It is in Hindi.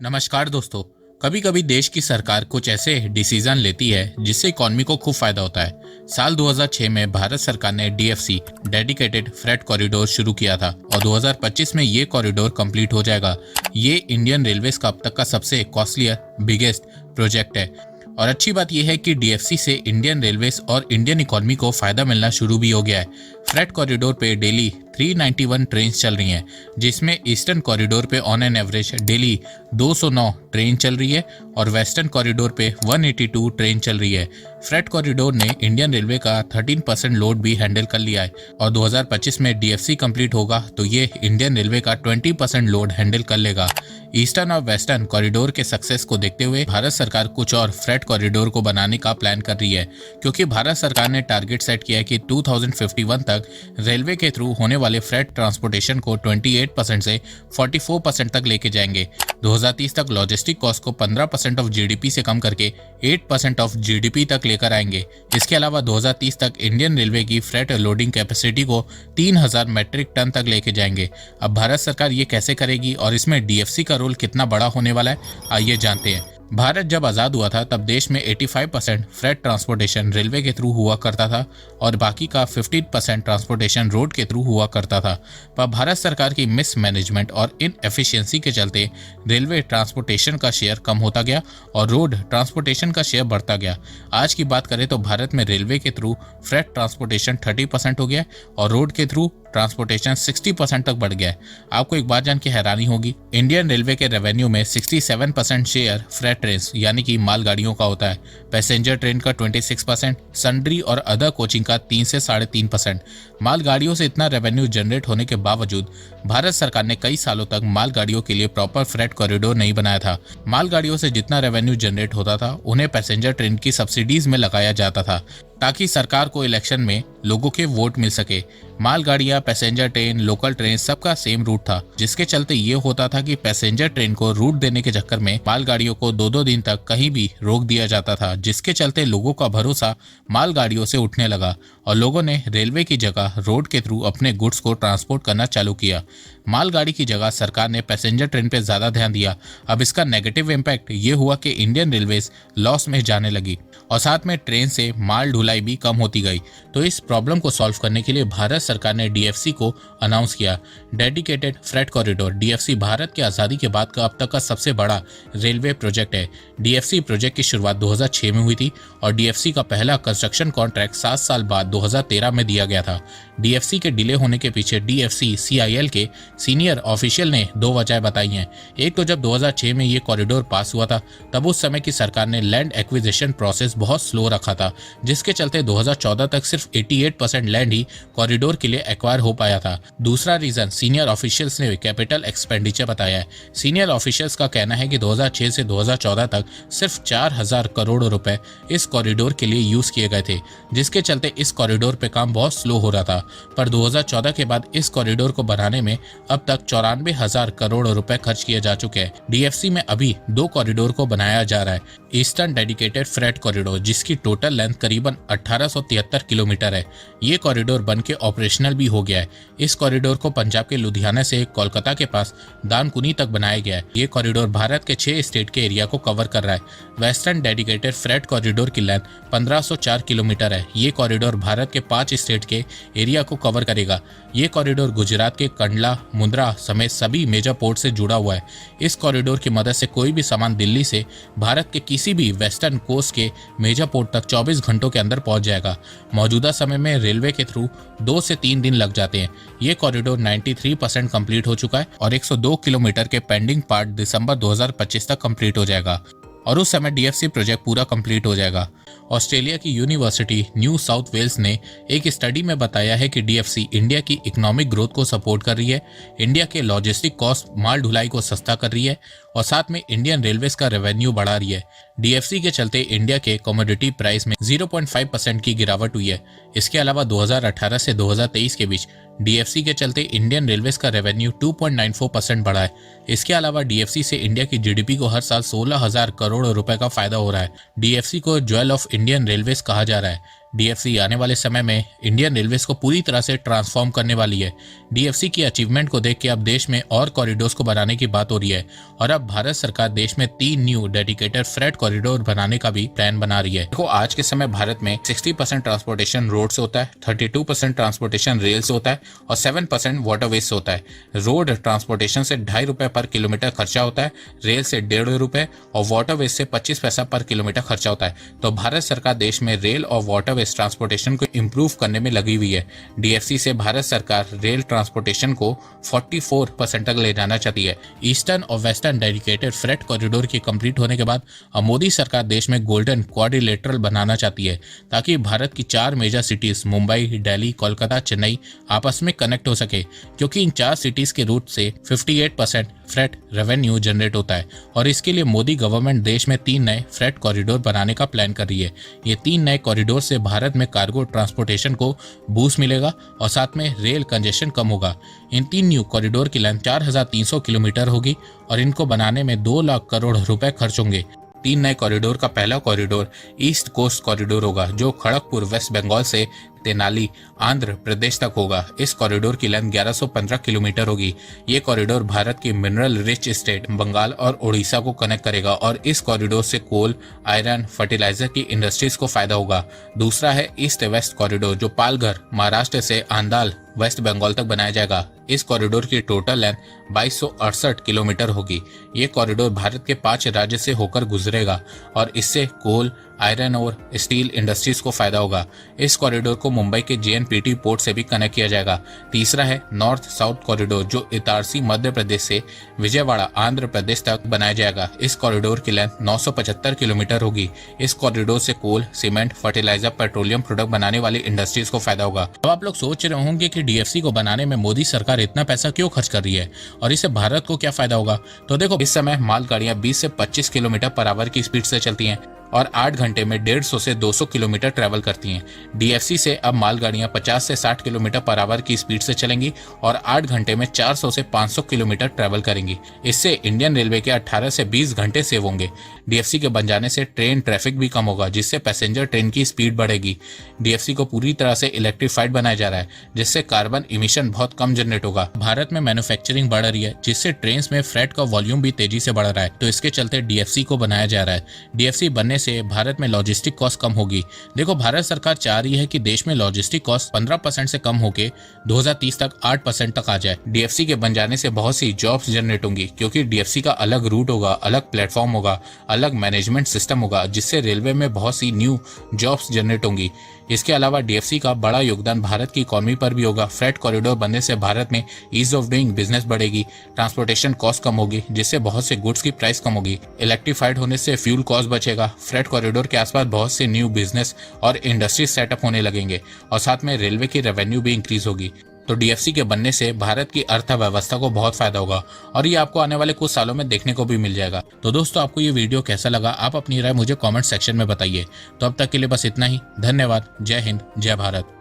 नमस्कार दोस्तों। कभी कभी देश की सरकार कुछ ऐसे डिसीजन लेती है जिससे इकॉनमी को खूब फायदा होता है। साल 2006 में भारत सरकार ने डीएफसी डेडिकेटेड फ्रेट कॉरिडोर शुरू किया था और 2025 में ये कॉरिडोर कंप्लीट हो जाएगा। ये इंडियन रेलवेज का अब तक का सबसे कॉस्टलियर बिगेस्ट प्रोजेक्ट है। और अच्छी बात यह है कि डीएफसी से इंडियन रेलवेज और इंडियन इकॉनमी को फायदा मिलना शुरू भी हो गया है। फ्रेट कॉरिडोर पे डेली 391 ट्रेन चल रही हैं, जिसमें ईस्टर्न कॉरिडोर पे on an average daily 209 train चल रही है और वेस्टर्न कॉरिडोर पे 182 ट्रेन चल रही है। फ्रेट कॉरिडोर ने इंडियन रेलवे का 13% लोड भी हैंडल कर लिया है और 2025 में डीएफसी कंप्लीट होगा तो ये इंडियन रेलवे का 20% लोड हैंडल कर लेगा। ईस्टर्न और वेस्टर्न कॉरिडोर के सक्सेस को देखते हुए भारत सरकार कुछ और फ्रेट कॉरिडोर को बनाने का प्लान कर रही है, क्योंकि भारत सरकार ने टारगेट सेट किया है कि 2051 तक रेलवे के थ्रू होने वाले फ्रेट ट्रांसपोर्टेशन को 28% से 44% तक लेके जाएंगे। 2030 तक लॉजिस्टिक कॉस्ट को 15% ऑफ जीडीपी से कम करके 8% ऑफ जीडीपी तक लेकर आएंगे। इसके अलावा 2030 तक इंडियन रेलवे की फ्रेट लोडिंग कैपेसिटी को 3000 मैट्रिक टन तक लेके जाएंगे। अब भारत सरकार ये कैसे करेगी और इसमें डीएफसी का रोल कितना बड़ा होने वाला है, आइए जानते हैं। भारत जब आज़ाद हुआ था तब देश में 85% फ्रेट ट्रांसपोर्टेशन रेलवे के थ्रू हुआ करता था और बाकी का 15% ट्रांसपोर्टेशन रोड के थ्रू हुआ करता था। पर भारत सरकार की मिसमैनेजमेंट और इनएफिशिएंसी के चलते रेलवे ट्रांसपोर्टेशन का शेयर कम होता गया और रोड ट्रांसपोर्टेशन का शेयर बढ़ता गया। आज की बात करें तो भारत में रेलवे के थ्रू फ्रेट ट्रांसपोर्टेशन 30% हो गया और रोड के थ्रू ट्रांसपोर्टेशन 60% तक बढ़ गया है। आपको एक बात जान के हैरानी होगी, इंडियन रेलवे के रेवेन्यू में 67% शेयर फ्रेट ट्रेन यानी कि मालगाड़ियों का होता है, पैसेंजर ट्रेन का 26%, सन्ड्री और अदर कोचिंग का 3 से 3.5%। मालगाड़ियों से इतना रेवेन्यू जनरेट होने के बावजूद भारत सरकार ने कई सालों तक मालगाड़ियों के लिए प्रॉपर फ्रेट कॉरिडोर नहीं बनाया था। मालगाड़ियों से जितना रेवेन्यू जनरेट होता था उन्हें पैसेंजर ट्रेन की सब्सिडीज में लगाया जाता था ताकि सरकार को इलेक्शन में लोगों के वोट मिल सके। मालगाड़ियां, पैसेंजर ट्रेन, लोकल ट्रेन सबका सेम रूट था, जिसके चलते ये होता था कि पैसेंजर ट्रेन को रूट देने के चक्कर में मालगाड़ियों को 2-2 दिन तक कहीं भी रोक दिया जाता था, जिसके चलते लोगों का भरोसा मालगाड़ियों से उठने लगा और लोगों ने रेलवे की जगह रोड के थ्रू अपने गुड्स को ट्रांसपोर्ट करना चालू किया। मालगाड़ी की जगह सरकार ने पैसेंजर ट्रेन पे ज्यादा ध्यान दिया। अब इसका नेगेटिव इम्पैक्ट ये हुआ कि इंडियन रेलवेज लॉस में जाने लगी और साथ में ट्रेन से माल ढुलाई भी कम होती गई। तो इस प्रॉब्लम को सॉल्व करने के लिए भारत सरकार ने डीएफसी को अनाउंस किया, dedicated freight corridor. DFC Bharat की आज़ादी के बाद का अब तक का सबसे बड़ा रेलवे प्रोजेक्ट है। डीएफसी प्रोजेक्ट की शुरुआत 2006 में हुई थी और डीएफसी का पहला कंस्ट्रक्शन कॉन्ट्रैक्ट 7 साल बाद 2013 में दिया गया था। डीएफसी के डिले होने के पीछे डीएफसी सीआईएल के सीनियर ऑफिशियल ने 2 वजह बताई हैं। एक तो जब 2006 में ये कॉरिडोर पास हुआ था तब उस समय की सरकार ने लैंड एक्विजिशन प्रोसेस बहुत स्लो रखा था, जिसके चलते 2014 तक सिर्फ 88% लैंड ही कॉरिडोर के लिए एक्वायर हो पाया था। दूसरा रीजन सीनियर ऑफिशियल्स ने कैपिटल एक्सपेंडिचर बताया है। सीनियर ऑफिशियल्स का कहना है कि 2006 से 2014 तक सिर्फ 4000 करोड़ रुपए इस कॉरिडोर के लिए यूज किए गए थे, जिसके चलते इस कॉरिडोर पे काम बहुत स्लो हो रहा था। पर 2014 के बाद इस कॉरिडोर को बनाने में अब तक 94,000 करोड़ रुपए खर्च किए जा चुके हैं। डीएफसी में अभी 2 कॉरिडोर को बनाया जा रहा है। ईस्टर्न डेडिकेटेड फ्रेट कॉरिडोर, जिसकी टोटल लेंथ करीबन 1873 किलोमीटर है। ये कॉरिडोर बन के ऑपरेशनल भी हो गया है। इस कॉरिडोर को पंजाब के लुधियाना से कोलकाता के पास दानकुनी तक बनाया गया है। ये कॉरिडोर भारत के 6 स्टेट के एरिया को कवर कर रहा है। वेस्टर्न डेडिकेटेड फ्रेट कॉरिडोर की लेंथ 1504 किलोमीटर है। ये कॉरिडोर भारत के 5 स्टेट के एरिया को कवर करेगा। ये कॉरिडोर गुजरात के कंडला, मुंद्रा समेत सभी मेजर पोर्ट से जुड़ा हुआ है। इस कॉरिडोर की मदद से कोई भी सामान दिल्ली से भारत के किसी भी वेस्टर्न कोस्ट के मेजर पोर्ट तक 24 घंटों के अंदर पहुंच जाएगा। मौजूदा समय में रेलवे के थ्रू 2 से 3 दिन लग जाते हैं। ये कॉरिडोर 93% कंप्लीट हो चुका है और 102 किलोमीटर के पेंडिंग पार्ट दिसंबर 2025 तक कंप्लीट हो जाएगा और उस समय डीएफसी प्रोजेक्ट पूरा कंप्लीट हो जाएगा। ऑस्ट्रेलिया की यूनिवर्सिटी न्यू साउथ वेल्स ने एक स्टडी में बताया है कि डीएफसी इंडिया की इकोनॉमिक ग्रोथ को सपोर्ट कर रही है, इंडिया के लॉजिस्टिक कॉस्ट माल ढुलाई को सस्ता कर रही है और साथ में इंडियन रेलवेज का रेवेन्यू बढ़ा रही है। डीएफसी के चलते इंडिया के कमोडिटी प्राइस में 0.5% की गिरावट हुई है। इसके अलावा 2018 से 2023 के बीच डीएफसी के चलते इंडियन रेलवेज का रेवेन्यू 2.94% बढ़ा है। इसके अलावा डीएफसी से इंडिया की जीडीपी को हर साल 16,000 करोड़ रुपए का फायदा हो रहा है। डीएफसी को ज्वेल ऑफ इंडियन रेलवेज कहा जा रहा है। डीएफसी आने वाले समय में इंडियन रेलवेज को पूरी तरह से ट्रांसफॉर्म करने वाली है। डीएफसी की अचीवमेंट को देख के अब देश में और कॉरिडोर्स को बनाने की बात हो रही है और अब भारत सरकार देश में 3 न्यू डेडिकेटेड फ्रेट कॉरिडोर बनाने का भी प्लान बना रही है। देखो, आज के समय भारत में 60% ट्रांसपोर्टेशन रोड से होता है, 32% ट्रांसपोर्टेशन रेल से होता है और 7% वाटरवेज से होता है। रोड ट्रांसपोर्टेशन से 2.5 रुपए पर किलोमीटर खर्चा होता है, रेल से 1.5 रुपए और वाटरवेज से 25 पैसा पर किलोमीटर खर्चा होता है। तो भारत सरकार देश में रेल और वाटरवेज ट्रांसपोर्टेशन को इम्प्रूव करने में लगी हुई है। डीएफसी से भारत सरकार रेल ट्रांसपोर्टेशन को 44% तक ले जाना चाहती है। ईस्टर्न और वेस्टर्न डेडिकेटेड फ्रेट कॉरिडोर के कंप्लीट होने के बाद अब मोदी सरकार देश में गोल्डन क्वाड्रिलेटरल बनाना चाहती है ताकि भारत की 4 मेजर सिटीज मुंबई, दिल्ली, कोलकाता, चेन्नई आपस में कनेक्ट हो सके, क्योंकि इन 4 सिटीज के रूट से 58% फ्रेट रेवेन्यू जनरेट होता है और इसके लिए मोदी गवर्नमेंट देश में 3 नए फ्रेट कॉरिडोर बनाने का प्लान कर रही है। ये 3 नए कॉरिडोर से भारत में कार्गो ट्रांसपोर्टेशन को बूस्ट मिलेगा और साथ में रेल कंजेशन कम होगा। इन 3 न्यू कॉरिडोर की लेंथ 4300 किलोमीटर होगी और इनको बनाने में 2 लाख करोड़ रुपए खर्च होंगे। 3 नए कॉरिडोर का पहला कॉरिडोर ईस्ट कोस्ट कॉरिडोर होगा, जो खड़गपुर वेस्ट बंगाल से तेनाली आंध्र प्रदेश तक होगा। इस कॉरिडोर की लेंथ 1115 किलोमीटर होगी। ये कॉरिडोर भारत की मिनरल रिच स्टेट बंगाल और उड़ीसा को कनेक्ट करेगा और इस कॉरिडोर से कोल, आयरन, फर्टिलाइजर की इंडस्ट्रीज को फायदा होगा। दूसरा है ईस्ट वेस्ट कॉरिडोर, जो पालघर महाराष्ट्र से आंदाल वेस्ट बंगाल तक बनाया जाएगा। इस कॉरिडोर की टोटल लेंथ 2268 किलोमीटर होगी। ये कॉरिडोर भारत के 5 राज्य से होकर गुजरेगा और इससे कोल, आयरन और स्टील इंडस्ट्रीज को फायदा होगा। इस कॉरिडोर को मुंबई के जेएनपीटी पोर्ट से भी कनेक्ट किया जाएगा। तीसरा है नॉर्थ साउथ कॉरिडोर, जो इटारसी मध्य प्रदेश से विजयवाड़ा आंध्र प्रदेश तक बनाया जाएगा। इस कॉरिडोर की लेंथ 975 किलोमीटर होगी। इस कॉरिडोर से कोल, सीमेंट, फर्टिलाइजर, पेट्रोलियम प्रोडक्ट बनाने वाली इंडस्ट्रीज को फायदा होगा। अब आप लोग सोच रहे होंगे कि डीएफसी को बनाने में मोदी सरकार इतना पैसा क्यों खर्च कर रही है और इससे भारत को क्या फायदा होगा। तो देखो, इस समय मालगाड़ियां 20 से 25 किलोमीटर पर आवर की स्पीड से चलती हैं और 8 घंटे में 150 से 200 किलोमीटर ट्रैवल करती हैं। डीएफसी से अब मालगाड़ियां 50 से 60 किलोमीटर पर आवर की स्पीड से चलेंगी और 8 घंटे में 400 से 500 किलोमीटर ट्रैवल करेंगी। इससे इंडियन रेलवे के 18 से 20 घंटे सेव होंगे। डीएफसी के बन जाने से ट्रेन ट्रैफिक भी कम होगा, जिससे पैसेंजर ट्रेन की स्पीड बढ़ेगी। डीएफसी को पूरी तरह से इलेक्ट्रीफाइड बनाया जा रहा है, जिससे कार्बन इमिशन बहुत कम जनरेट होगा। भारत में मैन्युफैक्चरिंग बढ़ रही है, जिससे ट्रेन में फ्रेट का वॉल्यूम भी तेजी से बढ़ रहा है, तो इसके चलते डीएफसी को बनाया जा रहा है। डीएफसी बनने से भारत में लॉजिस्टिक कॉस्ट कम होगी। देखो, भारत सरकार चाह रही है कि देश में लॉजिस्टिक कॉस्ट 15% से कम होके 2030 तक 8% तक आ जाए। डीएफसी के बन जाने से बहुत सी जॉब्स जनरेट होंगी, क्योंकि डीएफसी का अलग रूट होगा, अलग प्लेटफॉर्म होगा, अलग मैनेजमेंट सिस्टम होगा, जिससे रेलवे में बहुत सी न्यू जॉब्स जनरेट होंगी। इसके अलावा डीएफसी का बड़ा योगदान भारत की इकोनॉमी पर भी होगा। फ्रेट कॉरिडोर बनने से भारत में ईज ऑफ डूइंग बिजनेस बढ़ेगी, ट्रांसपोर्टेशन कॉस्ट कम होगी, जिससे बहुत से गुड्स की प्राइस कम होगी। इलेक्ट्रीफाइड होने से फ्यूल कॉस्ट बचेगा। फ्रेट कॉरिडोर के आसपास बहुत से न्यू बिजनेस और इंडस्ट्री सेटअप होने लगेंगे और साथ में रेलवे की रेवेन्यू भी इंक्रीज होगी। तो डीएफसी के बनने से भारत की अर्थव्यवस्था को बहुत फायदा होगा और ये आपको आने वाले कुछ सालों में देखने को भी मिल जाएगा। तो दोस्तों, आपको ये वीडियो कैसा लगा, आप अपनी राय मुझे कमेंट सेक्शन में बताइए। तो अब तक के लिए बस इतना ही। धन्यवाद। जय हिंद, जय भारत।